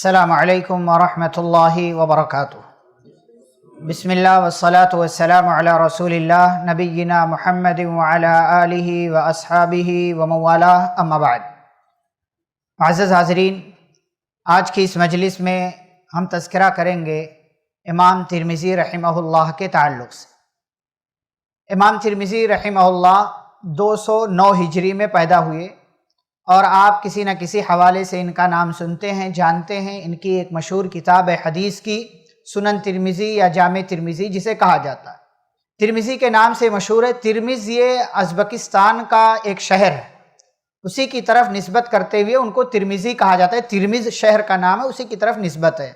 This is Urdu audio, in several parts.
السلام علیکم ورحمۃ اللہ وبرکاتہ۔ بسم اللہ والصلاة والسلام علی رسول اللہ نبینا محمد وعلی آلہ واصحابہ ومن والہ، اما بعد۔ معزز حاضرین، آج کی اس مجلس میں ہم تذکرہ کریں گے امام ترمذی رحمہ اللہ کے تعلق سے۔ امام ترمذی رحمہ اللہ 209 ہجری میں پیدا ہوئے، اور آپ کسی نہ کسی حوالے سے ان کا نام سنتے ہیں، جانتے ہیں۔ ان کی ایک مشہور کتاب ہے حدیث کی، سنن ترمذی یا جامع ترمذی جسے کہا جاتا ہے۔ ترمذی کے نام سے مشہور ہے۔ ترمذ یہ ازبکستان کا ایک شہر ہے، اسی کی طرف نسبت کرتے ہوئے ان کو ترمذی کہا جاتا ہے۔ ترمذ شہر کا نام ہے، اسی کی طرف نسبت ہے۔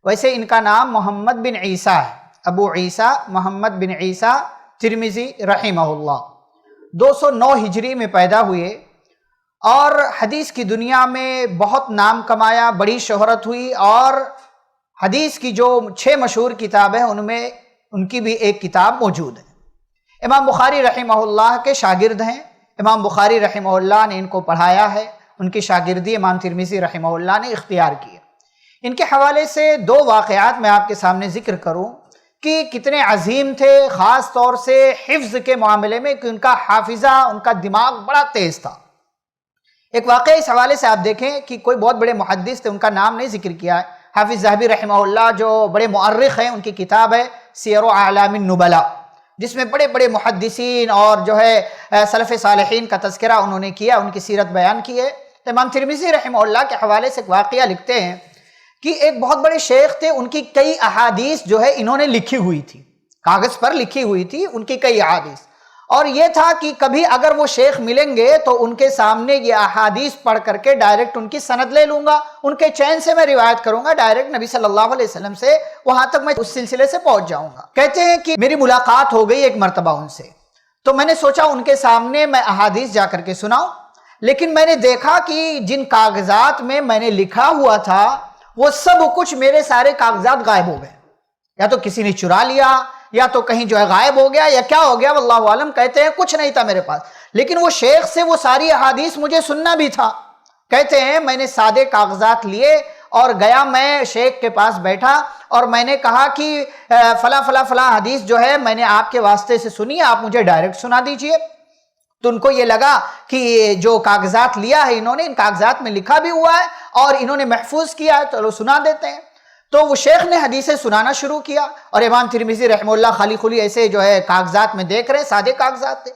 ویسے ان کا نام محمد بن عیسیٰ ہے، ابو عیسیٰ محمد بن عیسیٰ ترمذی رحمہ اللہ۔ 209 ہجری میں پیدا ہوئے اور حدیث کی دنیا میں بہت نام کمایا، بڑی شہرت ہوئی، اور حدیث کی جو 6 مشہور کتابیں ان میں ان کی بھی ایک کتاب موجود ہے۔ امام بخاری رحمہ اللہ کے شاگرد ہیں۔ امام بخاری رحمہ اللہ نے ان کو پڑھایا ہے، ان کی شاگردی امام ترمذی رحمہ اللہ نے اختیار کی ہے۔ ان کے حوالے سے 2 واقعات میں آپ کے سامنے ذکر کروں کہ کتنے عظیم تھے، خاص طور سے حفظ کے معاملے میں، کہ ان کا حافظہ، ان کا دماغ بڑا تیز تھا۔ ایک واقعہ اس حوالے سے آپ دیکھیں کہ کوئی بہت بڑے محدث تھے، ان کا نام نہیں ذکر کیا ہے، حافظ ذہبی رحمہ اللہ جو بڑے مؤرخ ہیں، ان کی کتاب ہے سیر اعلام النبلاء، جس میں بڑے بڑے محدثین اور جو ہے سلف صالحین کا تذکرہ انہوں نے کیا، ان کی سیرت بیان کی ہے۔ امام ترمذی رحمہ اللہ کے حوالے سے ایک واقعہ لکھتے ہیں کہ ایک بہت بڑے شیخ تھے، ان کی کئی احادیث جو ہے انہوں نے لکھی ہوئی تھی، کاغذ پر لکھی ہوئی تھی ان کی کئی احادیث، اور یہ تھا کہ کبھی اگر وہ شیخ ملیں گے تو ان کے سامنے یہ احادیث پڑھ کر کے ڈائریکٹ ان کی سند لے لوں گا، ان کے چین سے میں روایت کروں گا، ڈائریکٹ نبی صلی اللہ علیہ وسلم سے وہاں تک میں اس سلسلے سے پہنچ جاؤں گا۔ کہتے ہیں کہ میری ملاقات ہو گئی ایک مرتبہ ان سے، تو میں نے سوچا ان کے سامنے میں احادیث جا کر کے سناؤں، لیکن میں نے دیکھا کہ جن کاغذات میں نے لکھا ہوا تھا وہ سب کچھ میرے سارے کاغذات غائب ہو گئے، یا تو کسی نے چرا لیا، یا تو کہیں جو ہے غائب ہو گیا، یا کیا ہو گیا واللہ عالم۔ کہتے ہیں کچھ نہیں تھا میرے پاس، لیکن وہ شیخ سے وہ ساری احادیث مجھے سننا بھی تھا۔ کہتے ہیں میں نے سادے کاغذات لیے اور گیا، میں شیخ کے پاس بیٹھا اور میں نے کہا کہ فلاں فلاں فلاں حدیث جو ہے میں نے آپ کے واسطے سے سنی ہے، آپ مجھے ڈائریکٹ سنا دیجئے۔ تو ان کو یہ لگا کہ جو کاغذات لیا ہے انہوں نے، ان کاغذات میں لکھا بھی ہوا ہے اور انہوں نے محفوظ کیا ہے، چلو سنا دیتے ہیں۔ تو وہ شیخ نے حدیثیں سنانا شروع کیا، اور امام ترمذی رحمہ اللہ خالی خلی ایسے جو ہے کاغذات میں دیکھ رہے، سادے کاغذات تھے۔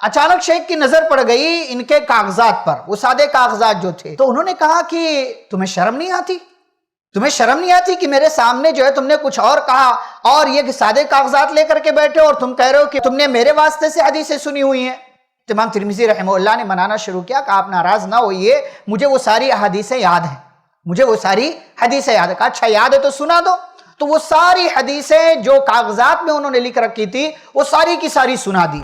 اچانک شیخ کی نظر پڑ گئی ان کے کاغذات پر، وہ سادے کاغذات جو تھے۔ تو انہوں نے کہا کہ تمہیں شرم نہیں آتی؟ تمہیں شرم نہیں آتی کہ میرے سامنے جو ہے تم نے کچھ اور کہا، اور یہ سادے کاغذات لے کر کے بیٹھے اور تم کہہ رہے ہو کہ تم نے میرے واسطے سے حدیثیں سنی ہوئی ہیں؟ تو امام ترمذی رحمہ اللہ نے منانا شروع کیا کہ آپ ناراض نہ ہوئیے، مجھے وہ ساری احادیثیں یاد ہیں، مجھے وہ ساری حدیثیں یاد ہے۔ کہا اچھا یاد ہے تو سنا دو۔ تو وہ ساری حدیثیں جو کاغذات میں انہوں نے لکھ رکھی تھی وہ ساری کی ساری سنا دی۔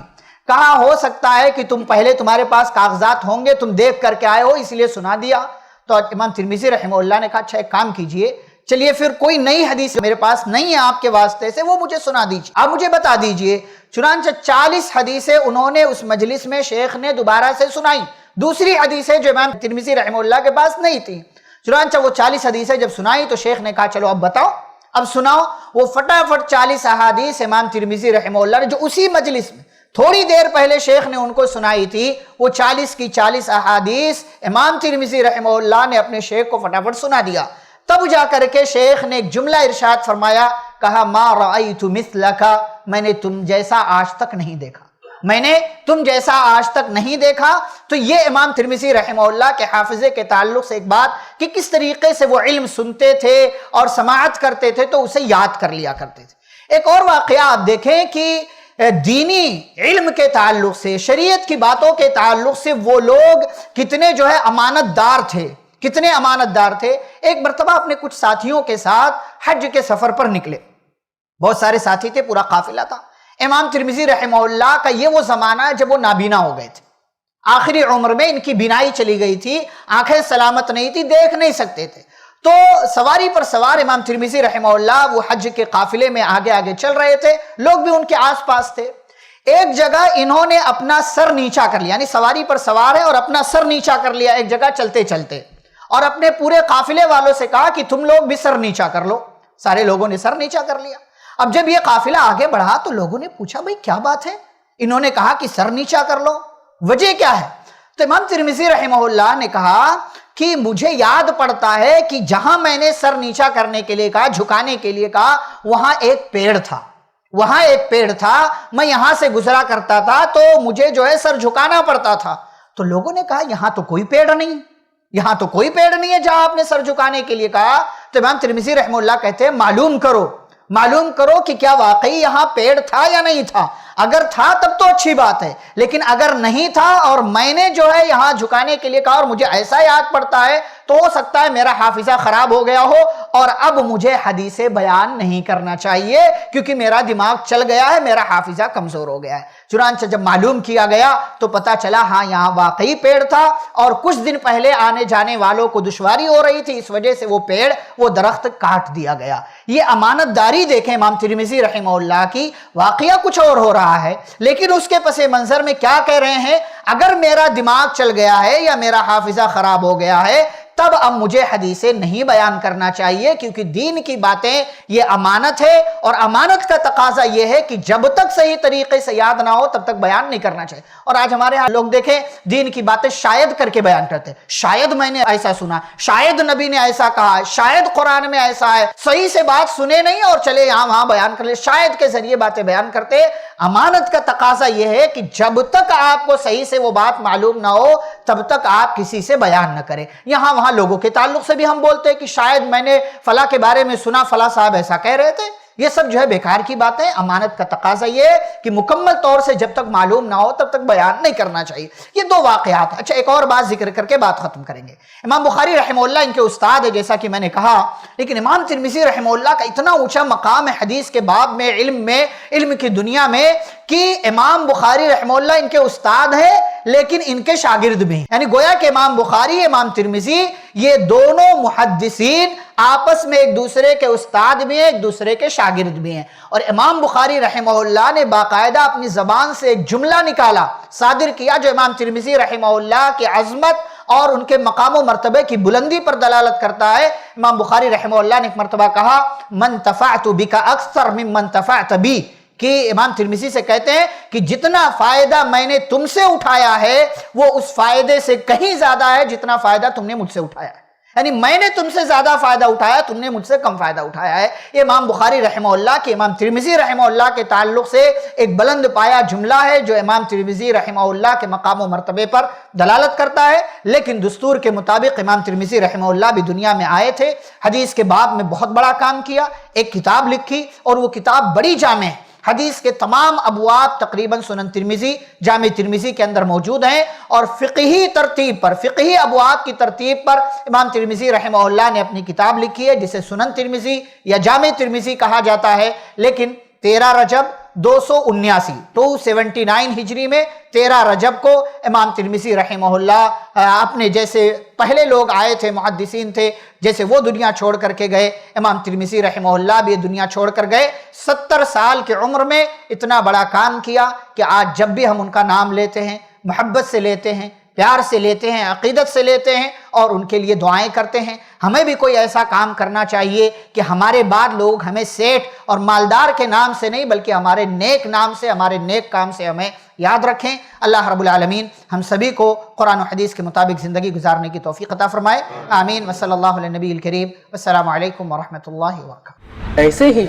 کہا ہو سکتا ہے کہ تم پہلے تمہارے پاس کاغذات ہوں گے، تم دیکھ کر کے آئے ہو اس لیے سنا دیا۔ تو امام ترمذی رحمہ اللہ نے کہا اچھا ایک کام کیجئے، چلیے پھر کوئی نئی حدیث میرے پاس نہیں ہے آپ کے واسطے سے، وہ مجھے سنا دیجئے، آپ مجھے بتا دیجئے۔ چنانچہ 40 حدیثیں انہوں نے اس مجلس میں شیخ نے دوبارہ سے سنائی، دوسری حدیثیں جو امام ترمذی رحمہ اللہ کے پاس نہیں تھی۔ چنانچہ وہ 40 حدیثیں جب سنائی تو شیخ نے کہا چلو اب بتاؤ، اب سناؤ۔ وہ فٹافٹ 40 احادیث امام ترمذی رحمہ اللہ نے جو اسی مجلس میں تھوڑی دیر پہلے شیخ نے ان کو سنائی تھی، وہ 40 کی 40 احادیث امام ترمذی رحمہ اللہ نے اپنے شیخ کو فٹافٹ سنا دیا۔ تب جا کر کے شیخ نے ایک جملہ ارشاد فرمایا، کہا ما رأیت مثلک، میں نے تم جیسا آج تک نہیں دیکھا، میں نے تم جیسا آج تک نہیں دیکھا۔ تو یہ امام ترمذی رحمہ اللہ کے حافظے کے تعلق سے ایک بات کہ کس طریقے سے وہ علم سنتے تھے اور سماعت کرتے تھے تو اسے یاد کر لیا کرتے تھے۔ ایک اور واقعہ آپ دیکھیں کہ دینی علم کے تعلق سے، شریعت کی باتوں کے تعلق سے وہ لوگ کتنے جو ہے امانت دار تھے، کتنے امانت دار تھے۔ ایک مرتبہ اپنے کچھ ساتھیوں کے ساتھ حج کے سفر پر نکلے، بہت سارے ساتھی تھے، پورا قافلہ تھا۔ امام ترمذی رحمہ اللہ کا یہ وہ زمانہ ہے جب وہ نابینا ہو گئے تھے، آخری عمر میں ان کی بینائی چلی گئی تھی، آنکھیں سلامت نہیں تھی، دیکھ نہیں سکتے تھے۔ تو سواری پر سوار امام ترمذی رحمہ اللہ وہ حج کے قافلے میں آگے آگے چل رہے تھے، لوگ بھی ان کے آس پاس تھے۔ ایک جگہ انہوں نے اپنا سر نیچا کر لیا، یعنی سواری پر سوار ہے اور اپنا سر نیچا کر لیا ایک جگہ چلتے چلتے، اور اپنے پورے قافلے والوں سے کہا کہ تم لوگ بھی سر نیچا کر لو۔ سارے لوگوں نے سر نیچا کر لیا۔ اب جب یہ قافلہ آگے بڑھا تو لوگوں نے پوچھا بھئی کیا بات ہے، انہوں نے کہا کہ سر نیچا کر لو، وجہ کیا ہے؟ تو امام ترمذی رحمہ اللہ نے کہا کہ مجھے یاد پڑتا ہے کہ جہاں میں نے سر نیچا کرنے کے لیے کہا، جھکانے کے لیے کہا، وہاں ایک پیڑ تھا، میں یہاں سے گزرا کرتا تھا تو مجھے جو ہے سر جھکانا پڑتا تھا۔ تو لوگوں نے کہا یہاں تو کوئی پیڑ نہیں ہے جہاں آپ نے سر جھکانے کے لیے کہا۔ تو امام ترمذی رحمہ اللہ کہتے ہیں معلوم کرو کہ کیا واقعی یہاں پیڑ تھا یا نہیں تھا۔ اگر تھا تب تو اچھی بات ہے، لیکن اگر نہیں تھا اور میں نے جو ہے یہاں جھکانے کے لیے کہا اور مجھے ایسا یاد پڑتا ہے تو ہو سکتا ہے میرا حافظہ خراب ہو گیا ہو اور اب مجھے حدیث بیان نہیں کرنا چاہیے کیونکہ میرا دماغ چل گیا ہے، میرا حافظہ کمزور ہو گیا ہے۔ چنانچہ جب معلوم کیا گیا تو پتا چلا ہاں یہاں واقعی پیڑ تھا اور کچھ دن پہلے آنے جانے والوں کو دشواری ہو رہی تھی، اس وجہ سے وہ درخت کاٹ دیا گیا۔ یہ امانت داری دیکھیں امام ترمذی رحمہ اللہ کی، واقعہ کچھ اور ہو رہا ہے لیکن اس کے پس منظر میں کیا کہہ رہے ہیں، اگر میرا دماغ چل گیا ہے یا میرا حافظہ خراب ہو گیا ہے تب اب مجھے حدیثیں نہیں بیان کرنا چاہیے کیونکہ دین کی باتیں یہ امانت ہے اور امانت کا تقاضا یہ ہے کہ جب تک صحیح طریقے سے یاد نہ ہو تب تک بیان نہیں کرنا چاہیے۔ اور آج ہمارے ہاں لوگ دیکھیں دین کی باتیں شاید کر کے بیان کرتے ہیں، شاید میں نے ایسا سنا، شاید نبی نے ایسا کہا، شاید قرآن میں ایسا ہے، صحیح سے بات سنے نہیں اور چلے یہاں وہاں بیان کر لے، شاید کے ذریعے باتیں بیان کرتے۔ امانت کا تقاضا یہ ہے کہ جب تک آپ کو صحیح سے وہ بات معلوم نہ ہو تب تک آپ کسی سے بیان نہ کریں۔ یہاں وہاں لوگوں کے تعلق سے بھی ہم بولتے ہیں کہ شاید میں نے فلاں کے بارے میں سنا، فلاں صاحب ایسا کہہ رہے تھے، یہ سب جو ہے بیکار کی باتیں۔ امانت کا تقاضا یہ ہے کہ مکمل طور سے جب تک معلوم نہ ہو تب تک بیان نہیں کرنا چاہیے۔ یہ دو واقعات۔ اچھا ایک اور بات ذکر کر کے بات ختم کریں گے۔ امام بخاری رحمہ اللہ ان کے استاد ہے جیسا کہ میں نے کہا، لیکن امام ترمذی رحمہ اللہ کا اتنا اونچا مقام ہے حدیث کے باب میں، علم کی دنیا میں، کہ امام بخاری رحمہ اللہ ان کے استاد ہیں لیکن ان کے شاگرد بھی ہیں، یعنی گویا کہ امام بخاری امام ترمذی یہ دونوں محدثین آپس میں ایک دوسرے کے استاد بھی ہیں، ایک دوسرے کے شاگرد بھی ہیں۔ اور امام بخاری رحمہ اللہ نے باقاعدہ اپنی زبان سے ایک جملہ نکالا، صادر کیا، جو امام ترمذی رحمہ اللہ کی عظمت اور ان کے مقام و مرتبے کی بلندی پر دلالت کرتا ہے۔ امام بخاری رحمہ اللہ نے ایک مرتبہ کہا من تفعت بک اکثر ممن تفعت بی، کہ امام ترمذی سے کہتے ہیں کہ جتنا فائدہ میں نے تم سے اٹھایا ہے وہ اس فائدے سے کہیں زیادہ ہے جتنا فائدہ تم نے مجھ سے اٹھایا ہے، یعنی میں نے تم سے زیادہ فائدہ اٹھایا، تم نے مجھ سے کم فائدہ اٹھایا ہے۔ یہ امام بخاری رحمہ اللہ کے امام ترمذی رحمہ اللہ کے تعلق سے ایک بلند پایا جملہ ہے جو امام ترمذی رحمہ اللہ کے مقام و مرتبے پر دلالت کرتا ہے۔ لیکن دستور کے مطابق امام ترمذی رحمہ اللہ بھی دنیا میں آئے تھے، حدیث کے باب میں بہت بڑا کام کیا، ایک کتاب لکھی اور وہ کتاب بڑی جامع ہے، حدیث کے تمام ابواب تقریباً سنن ترمذی، جامع ترمذی کے اندر موجود ہیں، اور فقہی ترتیب پر، فقہی ابواب کی ترتیب پر امام ترمذی رحمہ اللہ نے اپنی کتاب لکھی ہے جسے سنن ترمذی یا جامع ترمذی کہا جاتا ہے۔ لیکن 13 رجب 279 ہجری میں 13 رجب کو امام ترمذی رحمہ اللہ اپنے جیسے پہلے لوگ آئے تھے، محدثین تھے، جیسے وہ دنیا چھوڑ کر کے گئے، امام ترمذی رحمہ اللہ بھی دنیا چھوڑ کر گئے۔ 70 سال کی عمر میں اتنا بڑا کام کیا کہ آج جب بھی ہم ان کا نام لیتے ہیں محبت سے لیتے ہیں، پیار سے لیتے ہیں، عقیدت سے لیتے ہیں اور ان کے لیے دعائیں کرتے ہیں۔ ہمیں بھی کوئی ایسا کام کرنا چاہیے کہ ہمارے بعد لوگ ہمیں سیٹھ اور مالدار کے نام سے نہیں بلکہ ہمارے نیک نام سے، ہمارے نیک کام سے ہمیں یاد رکھیں۔ اللہ رب العالمین ہم سبھی کو قرآن و حدیث کے مطابق زندگی گزارنے کی توفیق عطا فرمائے، آمین۔ وصلی اللہ علیہ نبی الکریم، والسلام علیکم ورحمۃ اللہ وبرکاتہ۔ ایسے ہی